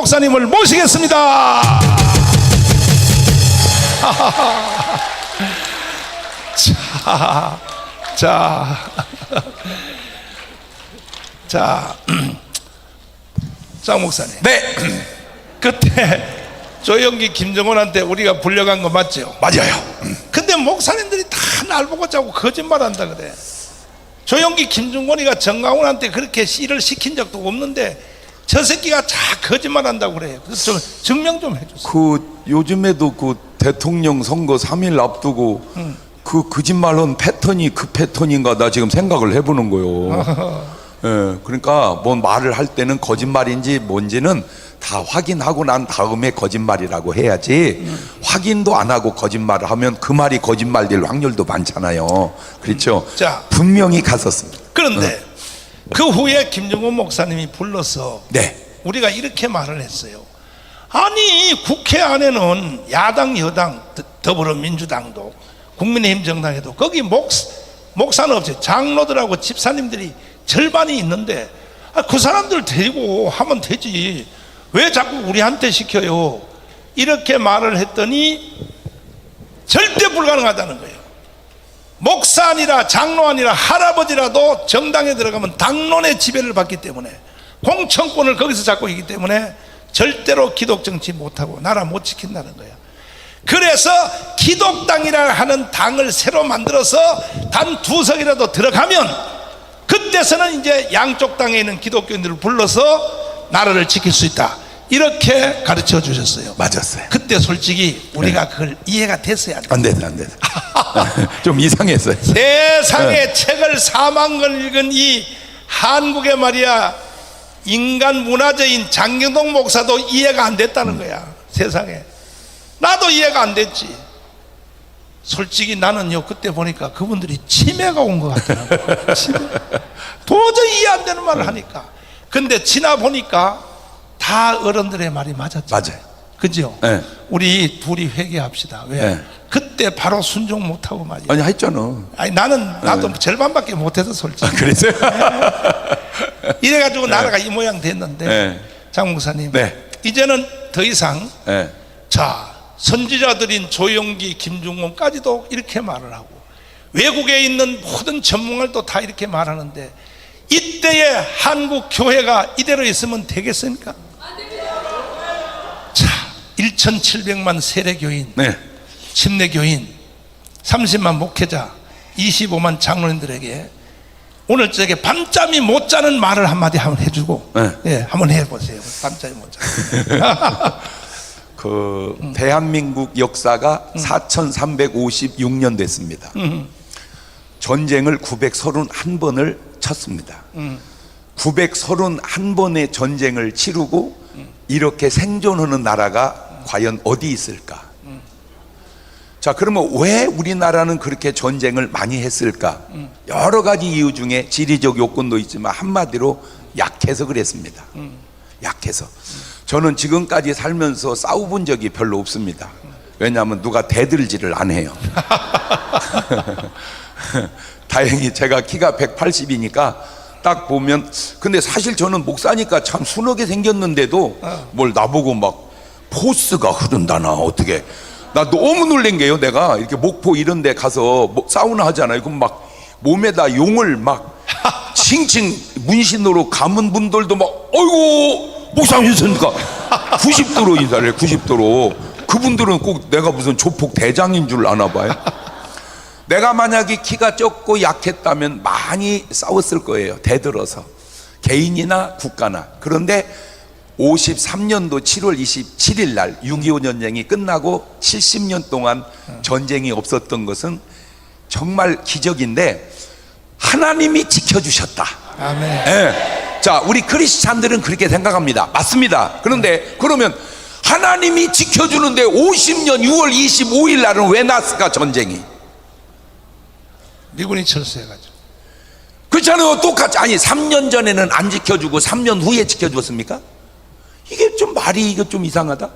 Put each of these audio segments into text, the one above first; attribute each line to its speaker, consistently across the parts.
Speaker 1: 목사님을 모시겠습니다. 자, 장 목사님.
Speaker 2: 네.
Speaker 1: 그때 조영기, 김정원한테 우리가 불려간 거 맞죠?
Speaker 2: 맞아요.
Speaker 1: 근데 목사님들이 다 날 보고 자고 거짓말한다 그래. 조영기, 김정원이가 정강훈한테 그렇게 일을 시킨 적도 없는데 저 새끼가 다 거짓말한다고 그래요. 그래서 좀 증명 좀 해주세요.
Speaker 2: 그 요즘에도 그 대통령 선거 3일 앞두고 그 거짓말은 패턴이 그 패턴인가 나 지금 생각을 해보는 거요. 예, 그러니까 뭔 말을 할 때는 거짓말인지 뭔지는 다 확인하고 난 다음에 거짓말이라고 해야지 확인도 안 하고 거짓말을 하면 그 말이 거짓말될 확률도 많잖아요. 그렇죠?
Speaker 1: 자,
Speaker 2: 분명히 갔었습니다.
Speaker 1: 그런데 그 후에 김정원 목사님이 불러서
Speaker 2: 네.
Speaker 1: 우리가 이렇게 말을 했어요. 아니 국회 안에는 야당 여당 더불어민주당도 국민의힘 정당에도 거기 목사는 없어요. 장로들하고 집사님들이 절반이 있는데 그 사람들 데리고 하면 되지 왜 자꾸 우리한테 시켜요? 이렇게 말을 했더니 절대 불가능하다는 거예요. 목사 아니라 장로 아니라 할아버지라도 정당에 들어가면 당론의 지배를 받기 때문에 공천권을 거기서 잡고 있기 때문에 절대로 기독정치 못하고 나라 못 지킨다는 거예요. 그래서 기독당이라 하는 당을 새로 만들어서 단 2석이라도 들어가면 그때서는 이제 양쪽 당에 있는 기독교인들을 불러서 나라를 지킬 수 있다, 이렇게 가르쳐 주셨어요.
Speaker 2: 맞았어요.
Speaker 1: 그때 솔직히 우리가 그걸 이해가 됐어야 안
Speaker 2: 됐어. 좀 이상했어요.
Speaker 1: 세상에 책을 4만 권 읽은 이 한국의 말이야 인간 문화재인 장경동 목사도 이해가 안 됐다는 거야. 세상에 나도 이해가 안 됐지. 솔직히 나는요 그때 보니까 그분들이 치매가 온 것 같더라고요. 도저히 이해 안 되는 말을 하니까. 근데 지나 보니까 다 어른들의 말이 맞았죠.
Speaker 2: 맞아요.
Speaker 1: 그죠?
Speaker 2: 네.
Speaker 1: 우리 둘이 회개합시다. 왜?
Speaker 2: 네.
Speaker 1: 그때 바로 순종 못하고 말이야.
Speaker 2: 아니 했잖아.
Speaker 1: 아니 나도 절반밖에 못해서 솔직히.
Speaker 2: 그랬어요?
Speaker 1: 이래가지고 나라가 이 모양 됐는데
Speaker 2: 네.
Speaker 1: 장 목사님,
Speaker 2: 네.
Speaker 1: 이제는 더 이상
Speaker 2: 네.
Speaker 1: 자 선지자들인 조영기, 김중원까지도 이렇게 말을 하고 외국에 있는 모든 전문가들도 다 이렇게 말하는데 이때의 한국 교회가 이대로 있으면 되겠습니까? 자, 1,700만 세례교인,
Speaker 2: 네.
Speaker 1: 침례교인, 30만 목회자, 25만 장로님들에게 오늘 저에게 밤잠이 못 자는 말을 한마디 한번 해주고,
Speaker 2: 네.
Speaker 1: 예, 한번 해보세요. 밤잠이 못 자.
Speaker 2: 그 대한민국 역사가 4,356년 됐습니다. 전쟁을 931번을 쳤습니다. 931번의 전쟁을 치르고 이렇게 생존하는 나라가 과연 어디 있을까? 자, 그러면 왜 우리나라는 그렇게 전쟁을 많이 했을까? 여러 가지 이유 중에 지리적 요건도 있지만 한마디로 약해서 그랬습니다. 약해서. 저는 지금까지 살면서 싸워본 적이 별로 없습니다. 왜냐하면 누가 대들지를 안 해요. 다행히 제가 키가 180이니까 딱 보면, 근데 사실 저는 목사니까 참 순하게 생겼는데도 뭘 나보고 막 포스가 흐른다나 어떻게, 나 너무 놀란 게요. 내가 이렇게 목포 이런 데 가서 뭐 사우나 하잖아요. 그럼 막 몸에다 용을 막 칭칭 문신으로 감은 분들도 막 어이구 목사님이십니까 90도로 인사를 해. 90도로. 그분들은 꼭 내가 무슨 조폭 대장인 줄 아나 봐요. 내가 만약에 키가 적고 약했다면 많이 싸웠을 거예요. 대들어서 개인이나 국가나. 그런데 53년도 7월 27일 날 6.25 전쟁이 끝나고 70년 동안 전쟁이 없었던 것은 정말 기적인데 하나님이 지켜주셨다.
Speaker 1: 아멘.
Speaker 2: 네. 자, 우리 크리스찬들은 그렇게 생각합니다. 맞습니다. 그런데 그러면 하나님이 지켜주는데 50년 6월 25일 날은 왜 났을까? 전쟁이
Speaker 1: 미군이 철수해가지고.
Speaker 2: 그렇잖아요. 똑같이. 아니 3년 전에는 안 지켜주고 3년 후에 지켜줬습니까? 이게 좀 말이 이거 좀 이상하다.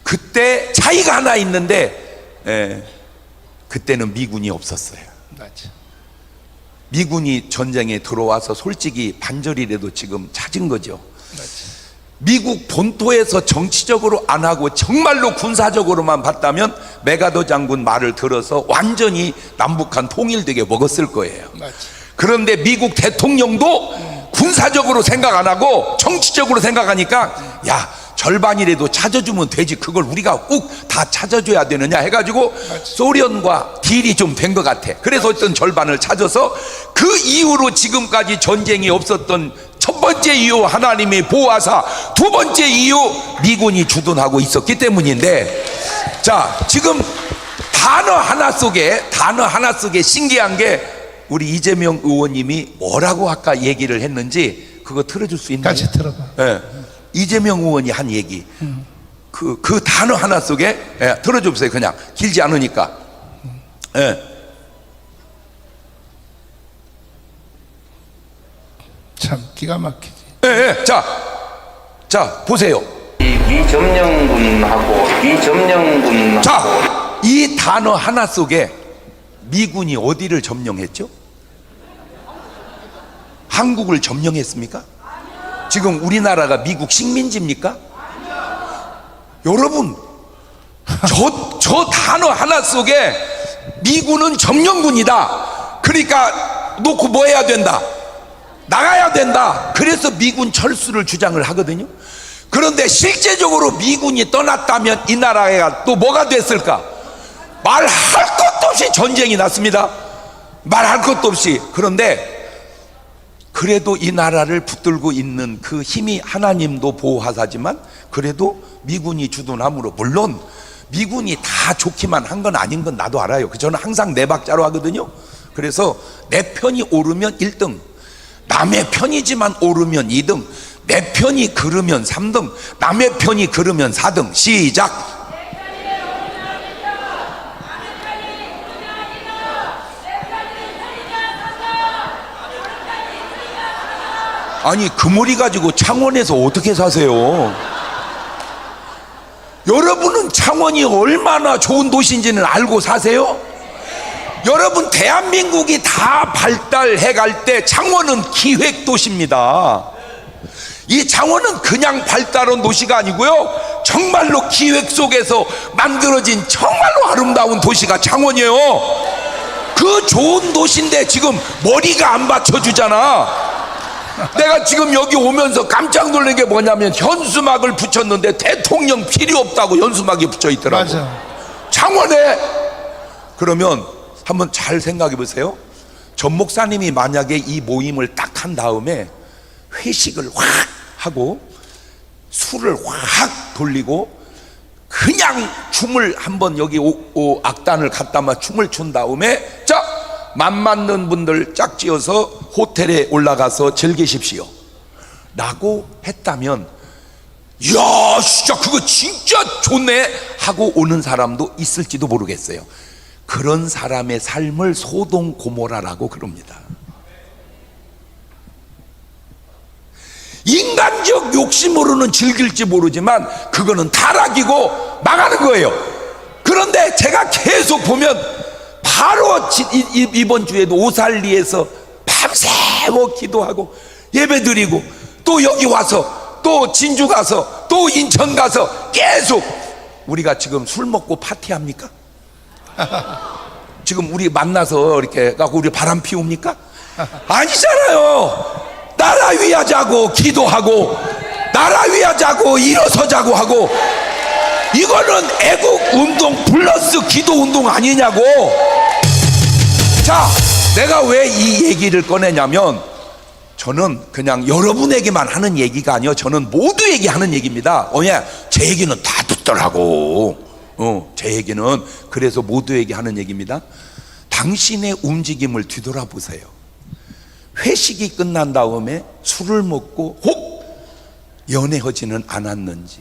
Speaker 2: 그때 차이가 하나 있는데, 그때는 미군이 없었어요.
Speaker 1: 맞아.
Speaker 2: 미군이 전쟁에 들어와서 솔직히 반절이라도 지금 찾은 거죠.
Speaker 1: 맞아.
Speaker 2: 미국 본토에서 정치적으로 안 하고 정말로 군사적으로만 봤다면 메가더 장군 말을 들어서 완전히 남북한 통일되게 먹었을 거예요.
Speaker 1: 맞지.
Speaker 2: 그런데 미국 대통령도 군사적으로 생각 안 하고 정치적으로 생각하니까 야, 절반이라도 찾아주면 되지, 그걸 우리가 꼭 다 찾아줘야 되느냐 해가지고 소련과 딜이 좀 된 것 같아. 그래서 어떤 절반을 찾아서 그 이후로 지금까지 전쟁이 없었던 첫 번째 이유 하나님의 보호하사, 두 번째 이유 미군이 주둔하고 있었기 때문인데, 자, 지금 단어 하나 속에 신기한 게 우리 이재명 의원님이 뭐라고 아까 얘기를 했는지 그거 틀어줄 수 있나요?
Speaker 1: 같이 들어봐.
Speaker 2: 예. 이재명 의원이 한 얘기, 그 단어 하나 속에, 예, 들어주세요. 그냥 길지 않으니까. 예.
Speaker 1: 참 기가 막히지.
Speaker 2: 예, 예. 자, 보세요.
Speaker 3: 미점령군하고
Speaker 2: 자, 이 단어 하나 속에 미군이 어디를 점령했죠? 한국을 점령했습니까? 지금 우리나라가 미국 식민지입니까? 여러분, 저 단어 하나 속에 미군은 점령군이다. 그러니까 놓고 뭐 해야 된다? 나가야 된다. 그래서 미군 철수를 주장을 하거든요. 그런데 실제적으로 미군이 떠났다면 이 나라가 또 뭐가 됐을까? 말할 것도 없이 전쟁이 났습니다. 말할 것도 없이. 그런데 그래도 이 나라를 붙들고 있는 그 힘이 하나님도 보호하사지만 그래도 미군이 주둔함으로, 물론 미군이 다 좋기만 한 건 아닌 건 나도 알아요. 저는 항상 내 박자로 하거든요. 그래서 내 편이 오르면 1등, 남의 편이지만 오르면 2등, 내 편이 그르면 3등, 남의 편이 그르면 4등. 시작. 아니, 그 머리 가지고 창원에서 어떻게 사세요? 여러분은 창원이 얼마나 좋은 도시인지는 알고 사세요? 여러분, 대한민국이 다 발달해 갈 때 창원은 기획도시입니다. 이 창원은 그냥 발달한 도시가 아니고요, 정말로 기획 속에서 만들어진 정말로 아름다운 도시가 창원이에요. 그 좋은 도시인데 지금 머리가 안 받쳐주잖아. 내가 지금 여기 오면서 깜짝 놀란 게 뭐냐면 현수막을 붙였는데 대통령 필요 없다고 현수막이 붙여 있더라고.
Speaker 1: 맞아.
Speaker 2: 창원에. 그러면 한번 잘 생각해 보세요. 전 목사님이 만약에 이 모임을 딱 한 다음에 회식을 확 하고 술을 확 돌리고 그냥 춤을 한번 여기 악단을 갖다만 춤을 춘 다음에 자, 맘 맞는 분들 짝지어서 호텔에 올라가서 즐기십시오 라고 했다면, 이야, 진짜 그거 진짜 좋네 하고 오는 사람도 있을지도 모르겠어요. 그런 사람의 삶을 소돔 고모라라고 그럽니다. 인간적 욕심으로는 즐길지 모르지만 그거는 타락이고 망하는 거예요. 그런데 제가 계속 보면 바로 이번 주에도 오살리에서 밤새워 기도하고 예배드리고 또 여기 와서 또 진주 가서 또 인천 가서 계속, 우리가 지금 술 먹고 파티합니까? 지금 우리 만나서 이렇게 갖고 우리 바람 피웁니까? 아니잖아요. 나라 위하자고 기도하고 나라 위하자고 일어서자고 하고, 이거는 애국 운동 플러스 기도 운동 아니냐고. 자, 내가 왜 이 얘기를 꺼내냐면 저는 그냥 여러분에게만 하는 얘기가 아니요, 저는 모두에게 하는 얘기입니다. 제 얘기는 다 듣더라고. 제 얘기는 그래서 모두에게 하는 얘기입니다. 당신의 움직임을 뒤돌아보세요. 회식이 끝난 다음에 술을 먹고 혹 연애하지는 않았는지,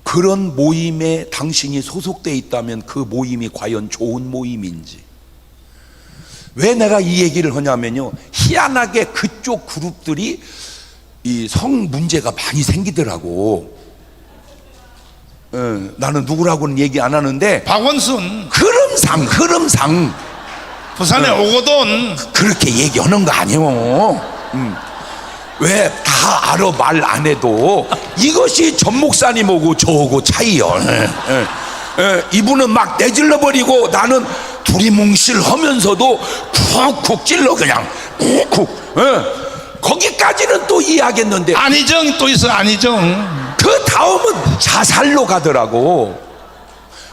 Speaker 2: 그런 모임에 당신이 소속되어 있다면 그 모임이 과연 좋은 모임인지. 왜 내가 이 얘기를 하냐면요, 희한하게 그쪽 그룹들이 이 성 문제가 많이 생기더라고. 나는 누구라고는 얘기 안 하는데
Speaker 1: 박원순
Speaker 2: 흐름상
Speaker 1: 부산에 오거든.
Speaker 2: 그렇게 얘기하는 거 아니에요. 왜 다 알아 말 안 해도 이것이 전 목사님하고 저하고 차이요. 이분은 막 내질러 버리고 나는 두리뭉실하면서도 쿡쿡 찔러 그냥 쿡쿡. 거기까지는 또 이해하겠는데
Speaker 1: 안희정 또 있어. 안희정.
Speaker 2: 그 다음은 자살로 가더라고.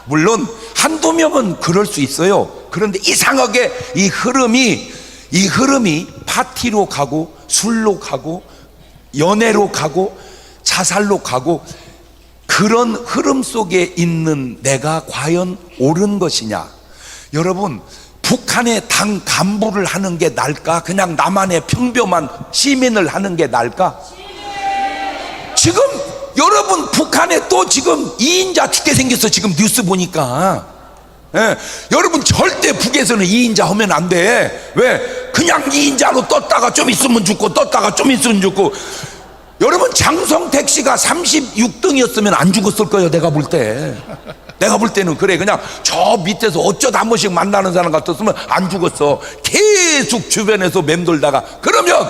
Speaker 2: 물론 한두 명은 그럴 수 있어요. 그런데 이상하게 이 흐름이 파티로 가고 술로 가고 연애로 가고 자살로 가고, 그런 흐름 속에 있는 내가 과연 옳은 것이냐. 여러분, 북한의 당 간부를 하는 게 나을까? 그냥 나만의 평범한 시민을 하는 게 나을까? 지금 여러분 북한에 또 지금 2인자 죽게 생겼어. 지금 뉴스 보니까. 여러분 절대 북에서는 2인자 하면 안 돼. 왜? 그냥 2인자로 떴다가 좀 있으면 죽고 떴다가 좀 있으면 죽고. 여러분 장성택 씨가 36등이었으면 안 죽었을 거예요. 내가 볼 때는 그래. 그냥 저 밑에서 어쩌다 한 번씩 만나는 사람 같았으면 안 죽었어. 계속 주변에서 맴돌다가. 그러면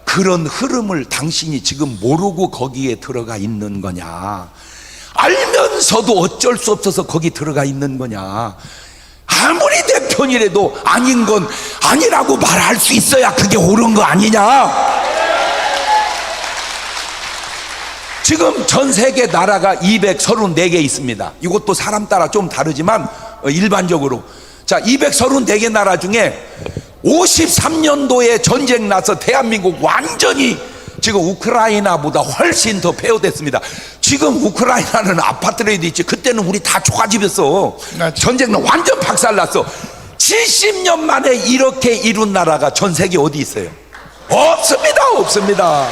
Speaker 2: 그런 흐름을 당신이 지금 모르고 거기에 들어가 있는 거냐? 알면서도 어쩔 수 없어서 거기 들어가 있는 거냐? 아무리 내 편이라도 아닌 건 아니라고 말할 수 있어야 그게 옳은 거 아니냐? 지금 전 세계 나라가 234개 있습니다. 이것도 사람 따라 좀 다르지만 일반적으로, 자, 234개 나라 중에 53년도에 전쟁 나서 대한민국 완전히 지금 우크라이나보다 훨씬 더 폐허됐습니다. 지금 우크라이나는 아파트라도 있지, 그때는 우리 다 초가집이었어. 전쟁은 완전 박살났어. 70년 만에 이렇게 이룬 나라가 전 세계 어디 있어요? 없습니다.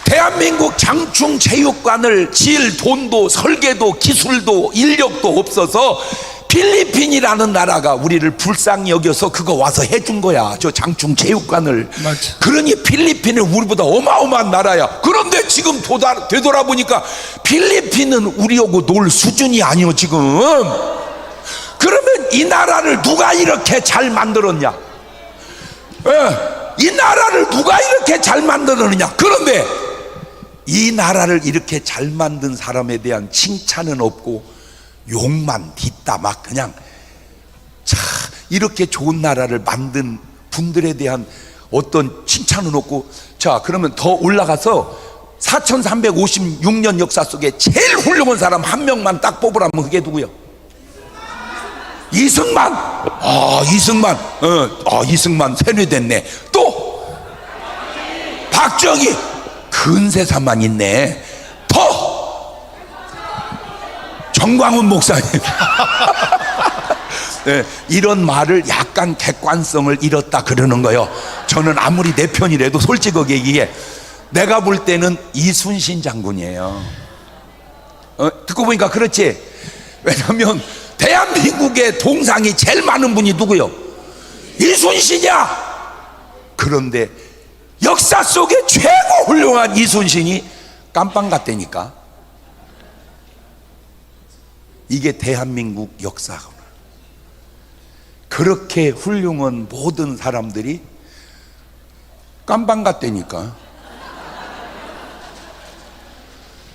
Speaker 2: 대한민국 장충체육관을 지을 돈도 설계도 기술도 인력도 없어서 필리핀이라는 나라가 우리를 불쌍히 여겨서 그거 와서 해준 거야. 저 장충체육관을.
Speaker 1: 맞아.
Speaker 2: 그러니 필리핀은 우리보다 어마어마한 나라야. 그런데 지금 되돌아보니까 필리핀은 우리하고 놀 수준이 아니요 지금. 그러면 이 나라를 누가 이렇게 잘 만들었냐? 이 나라를 누가 이렇게 잘 만들었느냐? 그런데 이 나라를 이렇게 잘 만든 사람에 대한 칭찬은 없고 욕만 뒷담화, 그냥 자, 이렇게 좋은 나라를 만든 분들에 대한 어떤 칭찬은 없고. 자, 그러면 더 올라가서 4356년 역사 속에 제일 훌륭한 사람 한 명만 딱 뽑으라면 그게 누구요? 이승만. 이승만 세뇌됐네. 또 박정희. 근세사만 있네. 더 정광훈 목사님. 네, 이런 말을 약간 객관성을 잃었다 그러는 거예요. 저는 아무리 내 편이라도 솔직하게 얘기해. 내가 볼 때는 이순신 장군이에요. 듣고 보니까 그렇지. 왜냐면 대한민국의 동상이 제일 많은 분이 누구요? 이순신이야. 그런데 역사 속에 최고 훌륭한 이순신이 깜빵 갔다니까. 이게 대한민국 역사구나. 그렇게 훌륭한 모든 사람들이 깜빵 갔다니까.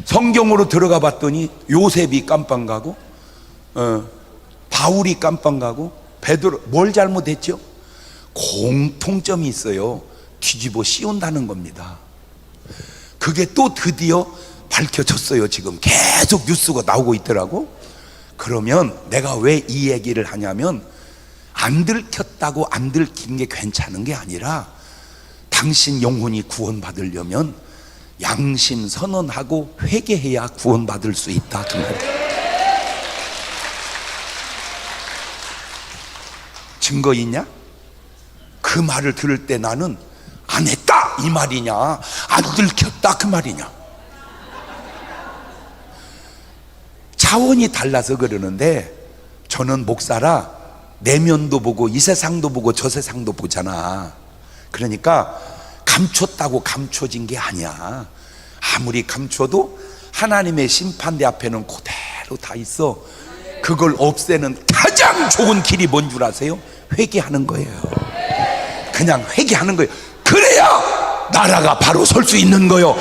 Speaker 2: 성경으로 들어가 봤더니 요셉이 깜빵 가고, 바울이 깜빵 가고, 베드로. 뭘 잘못했죠? 공통점이 있어요. 뒤집어 씌운다는 겁니다. 그게 또 드디어 밝혀졌어요. 지금 계속 뉴스가 나오고 있더라고. 그러면 내가 왜 이 얘기를 하냐면, 안 들켰다고 안 들킨 게 괜찮은 게 아니라 당신 영혼이 구원받으려면 양심 선언하고 회개해야 구원받을 수 있다 그 말이에요. 증거 있냐? 그 말을 들을 때 나는 안 했다 이 말이냐, 안 들켰다 그 말이냐. 차원이 달라서 그러는데, 저는 목사라 내면도 보고 이 세상도 보고 저 세상도 보잖아. 그러니까 감췄다고 감춰진 게 아니야. 아무리 감춰도 하나님의 심판대 앞에는 그대로 다 있어. 그걸 없애는 가장 좋은 길이 뭔 줄 아세요? 회개하는 거예요. 그냥 회개하는 거예요. 그래야 나라가 바로 설 수 있는 거요.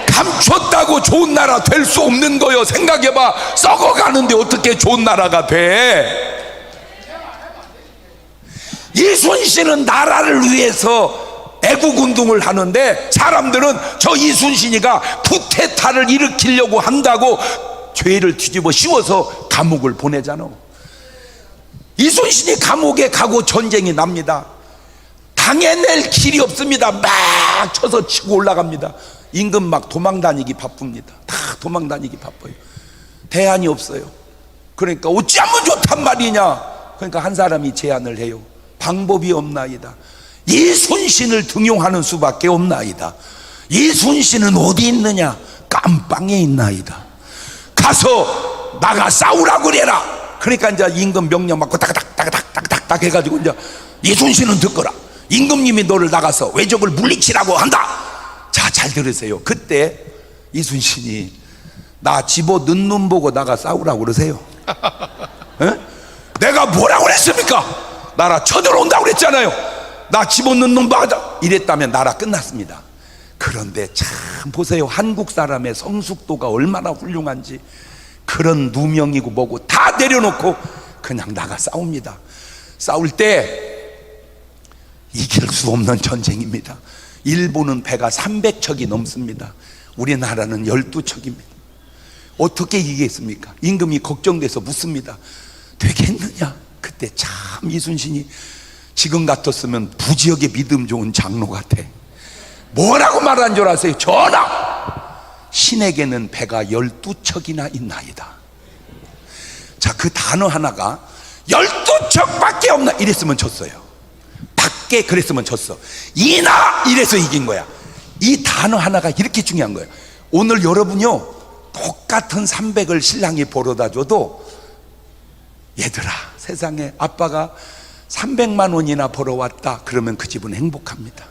Speaker 2: 감췄다고 좋은 나라 될 수 없는 거요. 생각해봐. 썩어가는데 어떻게 좋은 나라가 돼? 이순신은 나라를 위해서 애국운동을 하는데 사람들은 저 이순신이가 쿠데타를 일으키려고 한다고 죄를 뒤집어 씌워서 감옥을 보내잖아. 이순신이 감옥에 가고 전쟁이 납니다. 당해낼 길이 없습니다. 막 쳐서 치고 올라갑니다. 임금 막 도망 다니기 바쁩니다. 다 도망 다니기 바빠요. 대안이 없어요. 그러니까 어찌하면 좋단 말이냐. 그러니까 한 사람이 제안을 해요. 방법이 없나이다. 이순신을 등용하는 수밖에 없나이다. 이순신은 어디 있느냐? 깜빵에 있나이다. 가서 나가 싸우라고 그래라. 그러니까 이제 임금 명령 받고 딱딱딱딱딱딱 해가지고 이제 이순신은 듣거라. 임금님이 너를 나가서 외적을 물리치라고 한다. 자, 잘 들으세요. 그때 이순신이 나 집어 넣는 눈 보고 나가 싸우라고 그러세요. 에? 내가 뭐라고 그랬습니까? 나라 쳐들어온다고 그랬잖아요. 나 집어넣는 놈 맞아 이랬다면 나라 끝났습니다. 그런데 참 보세요. 한국 사람의 성숙도가 얼마나 훌륭한지. 그런 누명이고 뭐고 다 내려놓고 그냥 나가 싸웁니다. 싸울 때 이길 수 없는 전쟁입니다. 일본은 배가 300척이 넘습니다. 우리나라는 12척입니다. 어떻게 이기겠습니까? 임금이 걱정돼서 묻습니다. 되겠느냐? 그때 참 이순신이 지금 같았으면 부지역의 믿음 좋은 장로 같아. 뭐라고 말한 줄 아세요? 전하! 신에게는 배가 12척이나 있나이다. 자, 그 단어 하나가 12척밖에 없나 이랬으면 졌어요. 밖에 그랬으면 졌어. 이나 이래서 이긴 거야. 이 단어 하나가 이렇게 중요한 거예요. 오늘 여러분요 똑같은 300을 신랑이 벌어다 줘도 얘들아 세상에 아빠가 300만 원이나 벌어왔다 그러면 그 집은 행복합니다.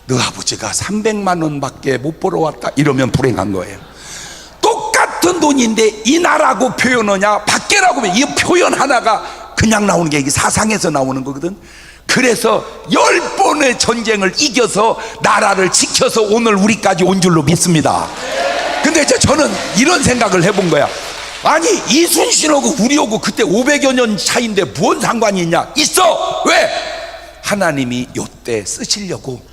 Speaker 2: 너 아버지가 300만 원밖에 못 벌어왔다 이러면 불행한 거예요. 똑같은 돈인데 이나라고 표현하냐 밖에라고 하면 이 표현 하나가 그냥 나오는 게 이게 사상에서 나오는 거거든. 그래서 10번의 전쟁을 이겨서 나라를 지켜서 오늘 우리까지 온 줄로 믿습니다. 근데 이제 저는 이런 생각을 해본 거야. 아니 이순신하고 우리하고 그때 500여 년 차인데 뭔 상관이 있냐? 있어. 왜? 하나님이 요때 쓰시려고.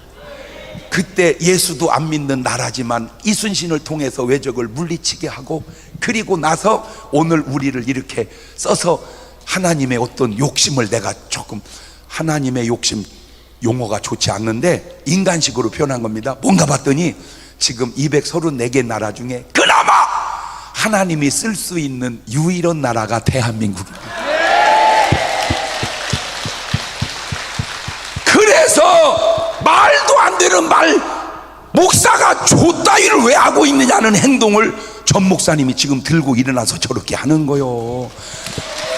Speaker 2: 그때 예수도 안 믿는 나라지만 이순신을 통해서 외적을 물리치게 하고 그리고 나서 오늘 우리를 이렇게 써서 하나님의 어떤 욕심을 내가 조금 하나님의 욕심 용어가 좋지 않는데 인간식으로 표현한 겁니다. 뭔가 봤더니 지금 234개 나라 중에 그나마 하나님이 쓸 수 있는 유일한 나라가 대한민국입니다. 그래서 말도 안 되는 말, 목사가 좆따위를 왜 하고 있느냐는 행동을 전 목사님이 지금 들고 일어나서 저렇게 하는 거요.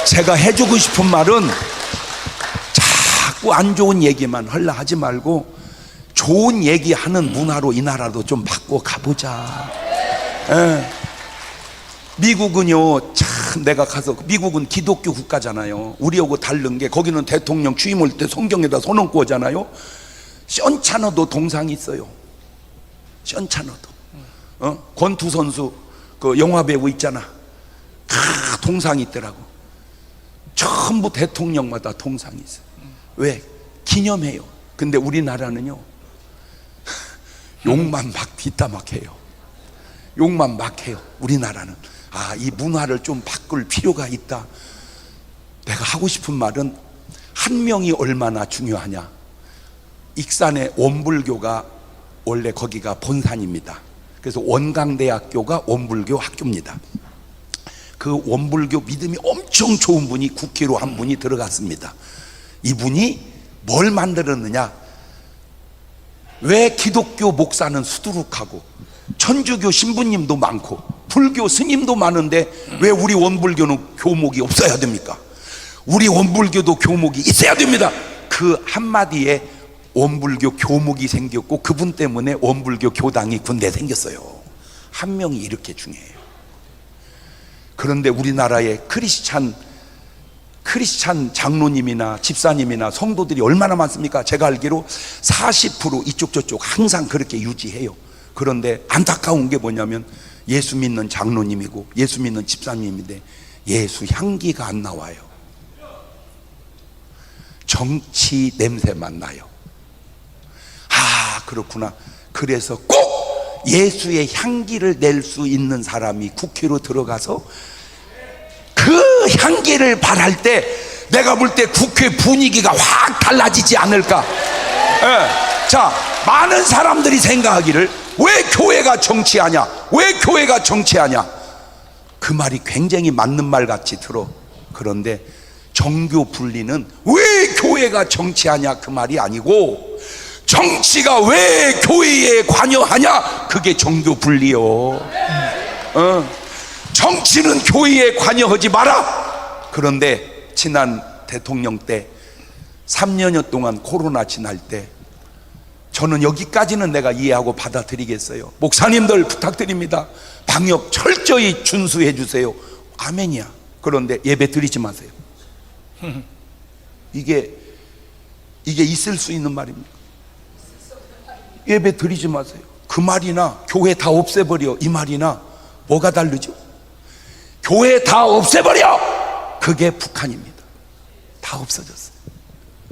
Speaker 2: 제가 해주고 싶은 말은 자꾸 안 좋은 얘기만 하려 하지 말고 좋은 얘기하는 문화로 이 나라도 좀 바꿔 가보자. 미국은요, 참 내가 가서 미국은 기독교 국가잖아요. 우리하고 다른 게 거기는 대통령 취임할 때 성경에다 손 얹고 하잖아요. 션차너도 동상이 있어요. 션차너도 권투 선수 그 영화 배우 있잖아. 동상이 있더라고. 전부 대통령마다 동상이 있어요. 왜? 기념해요. 근데 우리나라는요 욕만 막 뒷담화해요. 욕만 막 해요. 우리나라는 이 문화를 좀 바꿀 필요가 있다. 내가 하고 싶은 말은 한 명이 얼마나 중요하냐. 익산의 원불교가 원래 거기가 본산입니다. 그래서 원광대학교가 원불교 학교입니다. 그 원불교 믿음이 엄청 좋은 분이 국회로 한 분이 들어갔습니다. 이분이 뭘 만들었느냐. 왜 기독교 목사는 수두룩하고 천주교 신부님도 많고 불교 스님도 많은데 왜 우리 원불교는 교목이 없어야 됩니까? 우리 원불교도 교목이 있어야 됩니다. 그 한마디에 원불교 교목이 생겼고 그분 때문에 원불교 교당이 군대 생겼어요. 한 명이 이렇게 중요해요. 그런데 우리나라의 크리스찬 크리스찬 장로님이나 집사님이나 성도들이 얼마나 많습니까? 제가 알기로 40% 이쪽 저쪽 항상 그렇게 유지해요. 그런데 안타까운 게 뭐냐면 예수 믿는 장로님이고 예수 믿는 집사님인데 예수 향기가 안 나와요. 정치 냄새만 나요. 아, 그렇구나. 그래서 꼭 예수의 향기를 낼 수 있는 사람이 국회로 들어가서 그 향기를 발할 때 내가 볼 때 국회 분위기가 확 달라지지 않을까. 예. 자, 많은 사람들이 생각하기를 왜 교회가 정치하냐, 왜 교회가 정치하냐, 그 말이 굉장히 맞는 말 같이 들어. 그런데 정교 분리는 왜 교회가 정치하냐 그 말이 아니고 정치가 왜 교회에 관여하냐, 그게 정교 분리요. 정치는 교회에 관여하지 마라. 그런데 지난 대통령 때 3년여 동안 코로나 지날 때 저는 여기까지는 내가 이해하고 받아들이겠어요. 목사님들 부탁드립니다. 방역 철저히 준수해 주세요. 아멘이야. 그런데 예배 드리지 마세요. 이게 있을 수 있는 말입니까? 예배 드리지 마세요. 그 말이나 교회 다 없애버려 이 말이나 뭐가 다르죠? 교회 다 없애버려, 그게 북한입니다. 다 없어졌어요.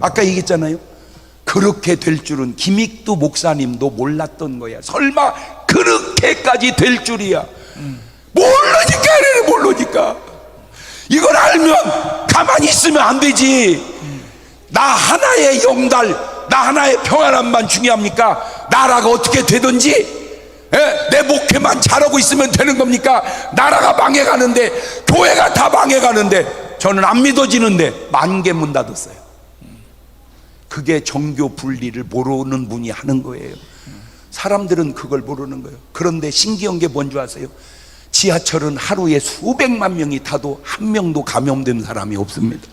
Speaker 2: 아까 얘기했잖아요. 그렇게 될 줄은 김익두 목사님도 몰랐던 거야. 설마 그렇게까지 될 줄이야. 모르니까 이걸 알면 가만히 있으면 안 되지. 나 하나의 영달, 나 하나의 평안함만 중요합니까? 나라가 어떻게 되든지 내 목회만 잘하고 있으면 되는 겁니까? 나라가 망해가는데, 교회가 다 망해가는데 저는 안 믿어지는데 10,000개 문 닫았어요. 그게 정교 분리를 모르는 분이 하는 거예요. 사람들은 그걸 모르는 거예요. 그런데 신기한 게 뭔지 아세요? 지하철은 하루에 수백만 명이 타도 한 명도 감염된 사람이 없습니다.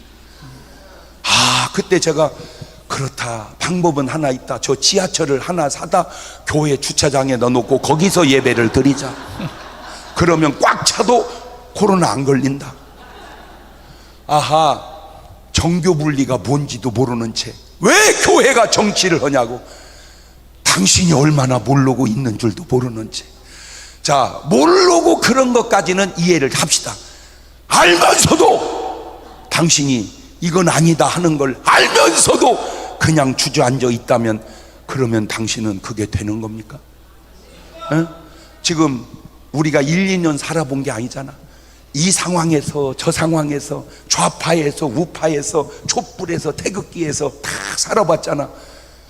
Speaker 2: 아, 그때 제가 그렇다, 방법은 하나 있다. 저 지하철을 하나 사다 교회 주차장에 넣어놓고 거기서 예배를 드리자. 그러면 꽉 차도 코로나 안 걸린다. 아하, 정교 분리가 뭔지도 모르는 채 왜 교회가 정치를 하냐고. 당신이 얼마나 모르고 있는 줄도 모르는 채. 자, 모르고 그런 것까지는 이해를 합시다. 알면서도 당신이 이건 아니다 하는 걸 알면서도 그냥 주저앉아 있다면, 그러면 당신은 그게 되는 겁니까? 에? 지금 우리가 1, 2년 살아본 게 아니잖아. 이 상황에서 저 상황에서 좌파에서 우파에서 촛불에서 태극기에서 다 살아봤잖아.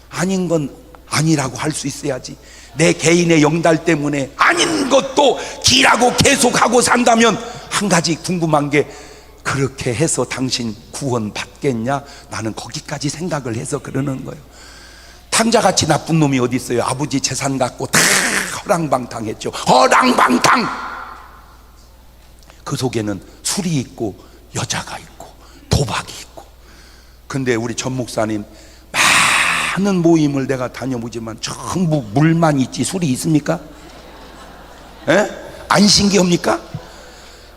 Speaker 2: 아닌 건 아니라고 할 수 있어야지. 내 개인의 영달 때문에 아닌 것도 기라고 계속하고 산다면, 한 가지 궁금한 게, 그렇게 해서 당신 구원 받겠냐? 나는 거기까지 생각을 해서 그러는 거예요. 탕자같이 나쁜 놈이 어디 있어요? 아버지 재산 갖고 다 허랑방탕했죠. 허랑방탕. 그 속에는 술이 있고 여자가 있고 도박이 있고. 근데 우리 전 목사님 많은 모임을 내가 다녀보지만 전부 물만 있지 술이 있습니까? 에? 안 신기합니까?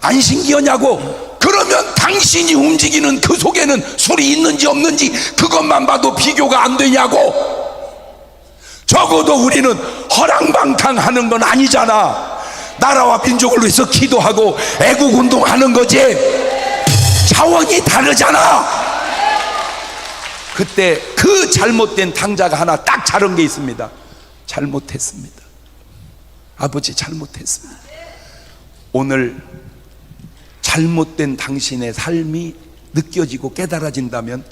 Speaker 2: 안 신기하냐고. 그러면 당신이 움직이는 그 속에는 술이 있는지 없는지 그것만 봐도 비교가 안 되냐고. 적어도 우리는 허랑방탕하는 건 아니잖아. 나라와 민족을 위해서 기도하고 애국운동하는 거지. 차원이 다르잖아. 그때 그 잘못된 탕자가 하나 딱 자른 게 있습니다. 잘못했습니다. 아버지 잘못했습니다. 오늘 잘못된 당신의 삶이 느껴지고 깨달아진다면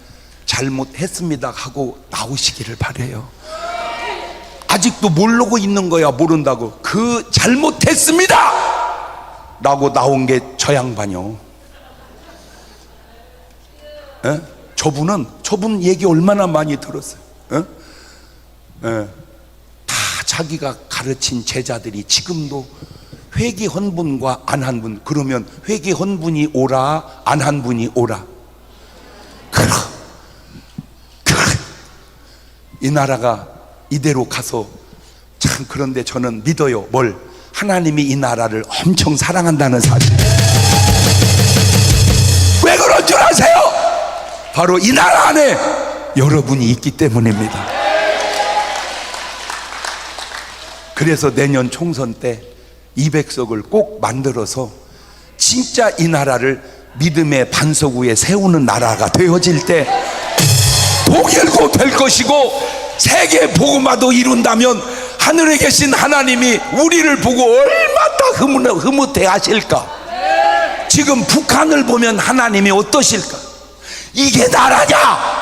Speaker 2: 잘못했습니다 하고 나오시기를 바라요. 아직도 모르고 있는 거야. 모른다고. 그 잘못했습니다 라고 나온 게 저 양반이요. 에? 저분 얘기 얼마나 많이 들었어요. 에? 에. 다 자기가 가르친 제자들이 지금도 회개한 분과 안 한 분, 그러면 회개한 분이 오라 안 한 분이 오라. 이 나라가 이대로 가서 참. 그런데 저는 믿어요. 뭘? 하나님이 이 나라를 엄청 사랑한다는 사실. 왜 그런 줄 아세요? 바로 이 나라 안에 여러분이 있기 때문입니다. 그래서 내년 총선 때 200석을 꼭 만들어서 진짜 이 나라를 믿음의 반석 위에 세우는 나라가 되어질 때 독일도 될 것이고 세계 복음화도 이룬다면 하늘에 계신 하나님이 우리를 보고 얼마나 흐뭇해 하실까. 지금 북한을 보면 하나님이 어떠실까. 이게 나라냐?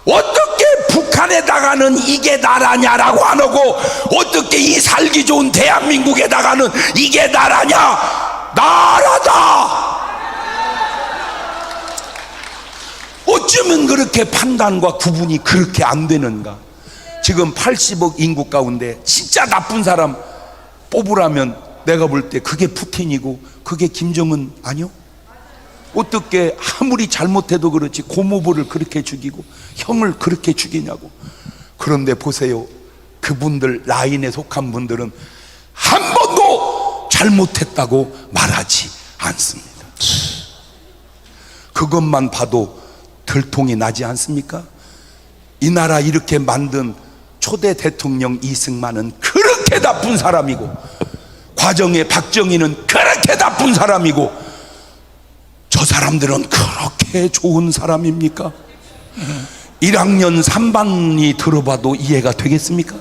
Speaker 2: 어떻게 북한에다가는 이게 나라냐라고 안 하고 어떻게 이 살기 좋은 대한민국에다가는 이게 나라냐? 나라다. 어쩌면 그렇게 판단과 구분이 그렇게 안 되는가. 지금 80억 인구 가운데 진짜 나쁜 사람 뽑으라면 내가 볼 때 그게 푸틴이고 그게 김정은 아니요? 어떻게 아무리 잘못해도 그렇지 고모부를 그렇게 죽이고 형을 그렇게 죽이냐고. 그런데 보세요, 그분들 라인에 속한 분들은 한 번도 잘못했다고 말하지 않습니다. 그것만 봐도 들통이 나지 않습니까? 이 나라 이렇게 만든 초대 대통령 이승만은 그렇게 나쁜 사람이고 과정의 박정희는 그렇게 나쁜 사람이고 저 사람들은 그렇게 좋은 사람입니까? 1학년 3반이 들어봐도 이해가 되겠습니까?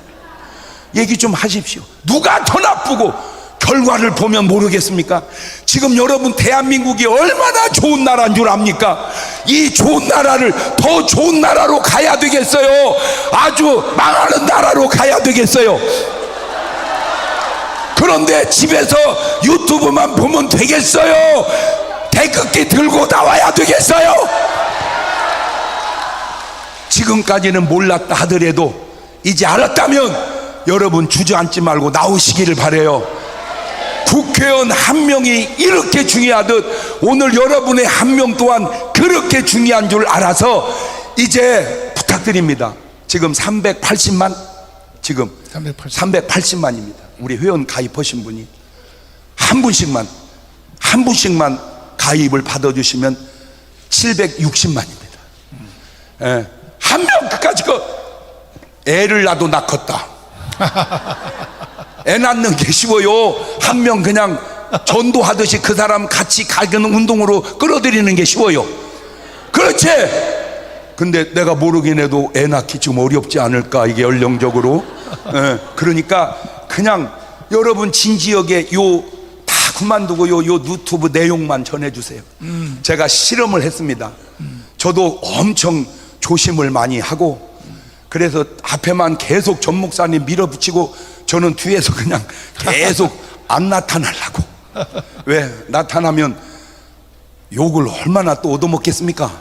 Speaker 2: 얘기 좀 하십시오. 누가 더 나쁘고 결과를 보면 모르겠습니까? 지금 여러분 대한민국이 얼마나 좋은 나라인 줄 압니까? 이 좋은 나라를 더 좋은 나라로 가야 되겠어요? 아주 망하는 나라로 가야 되겠어요? 그런데 집에서 유튜브만 보면 되겠어요? 태극기 들고 나와야 되겠어요? 지금까지는 몰랐다 하더라도 이제 알았다면 여러분 주저앉지 말고 나오시기를 바라요. 국회의원 한 명이 이렇게 중요하듯 오늘 여러분의 한 명 또한 그렇게 중요한 줄 알아서 이제 부탁드립니다. 지금 380만, 지금 380만입니다. 우리 회원 가입하신 분이 한 분씩만 가입을 받아주시면 760만입니다. 예. 한 명 끝까지 애를 낳아도 낳겠다. 애 낳는 게 쉬워요. 한 명 그냥 전도하듯이 그 사람 같이 가는 운동으로 끌어들이는 게 쉬워요. 그렇지. 근데 내가 모르긴 해도 애 낳기 좀 어렵지 않을까, 이게 연령적으로. 예. 그러니까 그냥 여러분 진지하게 다 그만두고 요 유튜브 내용만 전해주세요. 제가 실험을 했습니다. 저도 엄청 조심을 많이 하고 그래서 앞에만 계속 전 목사님 밀어붙이고 저는 뒤에서 그냥 계속 안 나타나려고. 왜? 나타나면 욕을 얼마나 또 얻어먹겠습니까?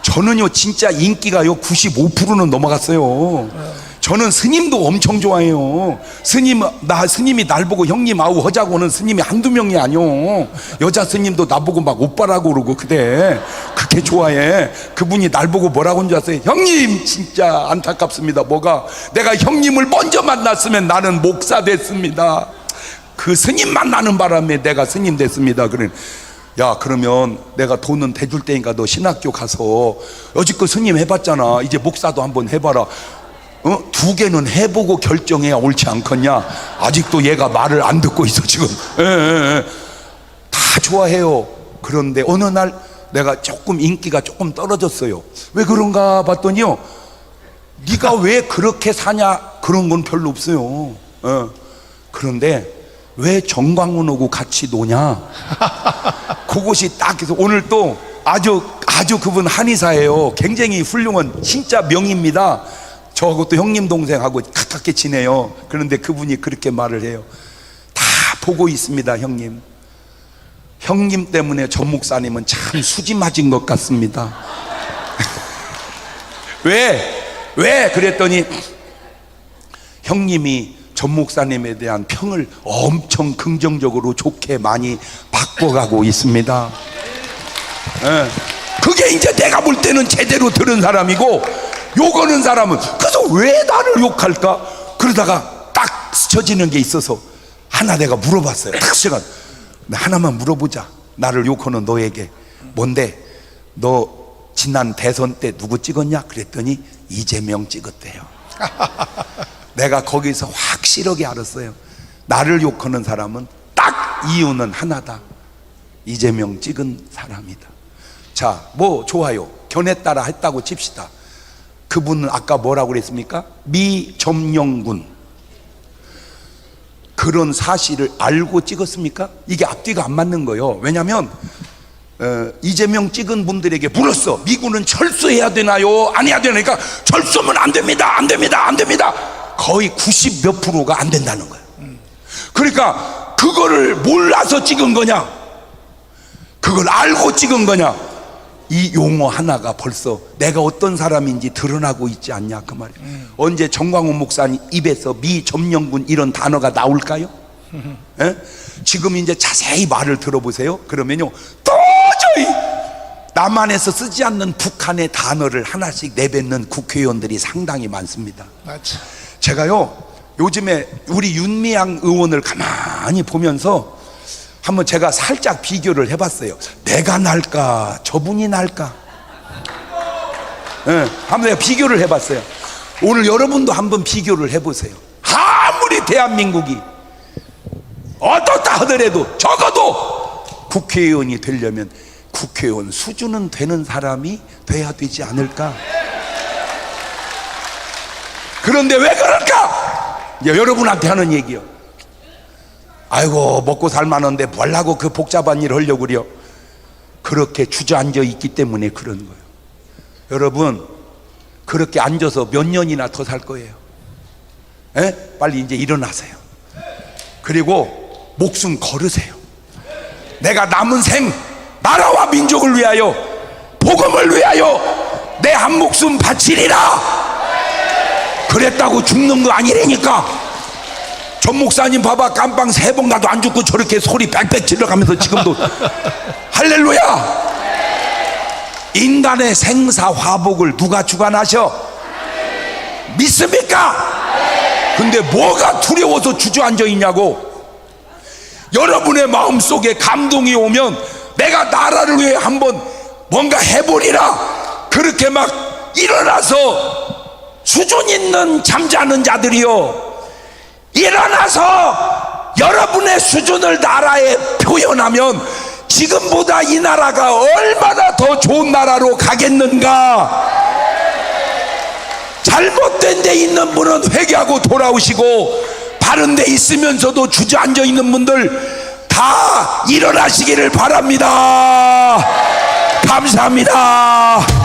Speaker 2: 저는요 진짜 인기가요 95%는 넘어갔어요. 저는 스님도 엄청 좋아해요. 스님이 날 보고 형님 아우 하자고는 스님이 한두 명이 아니요. 여자 스님도 나보고 막 오빠라고 그러고 그렇게 좋아해. 그분이 날 보고 뭐라고 한줄 아세요? 형님 진짜 안타깝습니다. 뭐가? 내가 형님을 먼저 만났으면 나는 목사 됐습니다. 그 스님 만나는 바람에 내가 스님 됐습니다. 그래. 야, 그러면 내가 돈은 대줄 테니까 너 신학교 가서 여지껏 스님 해봤잖아. 이제 목사도 한번 해봐라. 2개는 해보고 결정해야 옳지 않겠냐. 아직도 얘가 말을 안 듣고 있어 지금. 다 좋아해요. 그런데 어느 날 내가 조금 인기가 조금 떨어졌어요. 왜 그런가 봤더니요, 네가 왜 그렇게 사냐 그런 건 별로 없어요. 그런데 왜 정광훈하고 같이 노냐. 그것이 딱 해서 오늘 또 아주 그분 한의사예요. 굉장히 훌륭한 진짜 명의입니다. 저하고 또 형님 동생하고 가깝게 지내요. 그런데 그분이 그렇게 말을 해요. 다 보고 있습니다. 형님 때문에 전 목사님은 참 수지 맞은 것 같습니다. 왜? 그랬더니 형님이 전 목사님에 대한 평을 엄청 긍정적으로 좋게 많이 바꿔가고 있습니다. 그게 이제 내가 볼 때는 제대로 들은 사람이고, 욕하는 사람은 그래서 왜 나를 욕할까? 그러다가 딱 스쳐지는 게 있어서 하나 내가 물어봤어요. 딱 시간 하나만 물어보자. 나를 욕하는 너에게. 뭔데? 너 지난 대선 때 누구 찍었냐 그랬더니 이재명 찍었대요. 내가 거기서 확실하게 알았어요. 나를 욕하는 사람은 딱 이유는 하나다. 이재명 찍은 사람이다. 자, 뭐 좋아요. 견해 따라 했다고 칩시다. 그분은 아까 뭐라고 그랬습니까? 미점령군. 그런 사실을 알고 찍었습니까? 이게 앞뒤가 안 맞는 거예요. 왜냐하면 이재명 찍은 분들에게 물었어. 미군은 철수해야 되나요? 안 해야 되나요? 그러니까 철수하면 안 됩니다. 안 됩니다. 안 됩니다. 거의 90 몇 프로가 안 된다는 거예요. 그러니까 그거를 몰라서 찍은 거냐? 그걸 알고 찍은 거냐? 이 용어 하나가 벌써 내가 어떤 사람인지 드러나고 있지 않냐 그 말이에요. 언제 정광훈 목사님 입에서 미점령군 이런 단어가 나올까요? 에? 지금 이제 자세히 말을 들어보세요. 그러면요 도저히 남한에서 쓰지 않는 북한의 단어를 하나씩 내뱉는 국회의원들이 상당히 많습니다.
Speaker 1: 맞아.
Speaker 2: 제가요 요즘에 우리 윤미향 의원을 가만히 보면서 한번 제가 살짝 비교를 해봤어요. 내가 날까 저분이 날까? 네, 한번 내가 비교를 해봤어요. 오늘 여러분도 한번 비교를 해보세요. 아무리 대한민국이 어떻다 하더라도 적어도 국회의원이 되려면 국회의원 수준은 되는 사람이 돼야 되지 않을까? 그런데 왜 그럴까? 이제 여러분한테 하는 얘기요. 아이고 먹고 살만한데 뭘 하고 그 복잡한 일 하려고 그래요. 그렇게 주저앉아 있기 때문에 그런 거예요. 여러분 그렇게 앉아서 몇 년이나 더 살 거예요. 에? 빨리 이제 일어나세요. 그리고 목숨 걸으세요. 내가 남은 생 나라와 민족을 위하여 복음을 위하여 내 한 목숨 바치리라. 그랬다고 죽는 거 아니라니까. 전 목사님 봐봐, 깜빵 3번 가도 안 죽고 저렇게 소리 빽빽 질러가면서 지금도 할렐루야. 인간의 생사화복을 누가 주관하셔? 믿습니까? 근데 뭐가 두려워서 주저앉아 있냐고. 여러분의 마음속에 감동이 오면 내가 나라를 위해 한번 뭔가 해보리라. 그렇게 막 일어나서 수준 있는 잠자는 자들이요, 일어나서 여러분의 수준을 나라에 표현하면 지금보다 이 나라가 얼마나 더 좋은 나라로 가겠는가. 잘못된 데 있는 분은 회개하고 돌아오시고, 바른 데 있으면서도 주저앉아 있는 분들 다 일어나시기를 바랍니다. 감사합니다.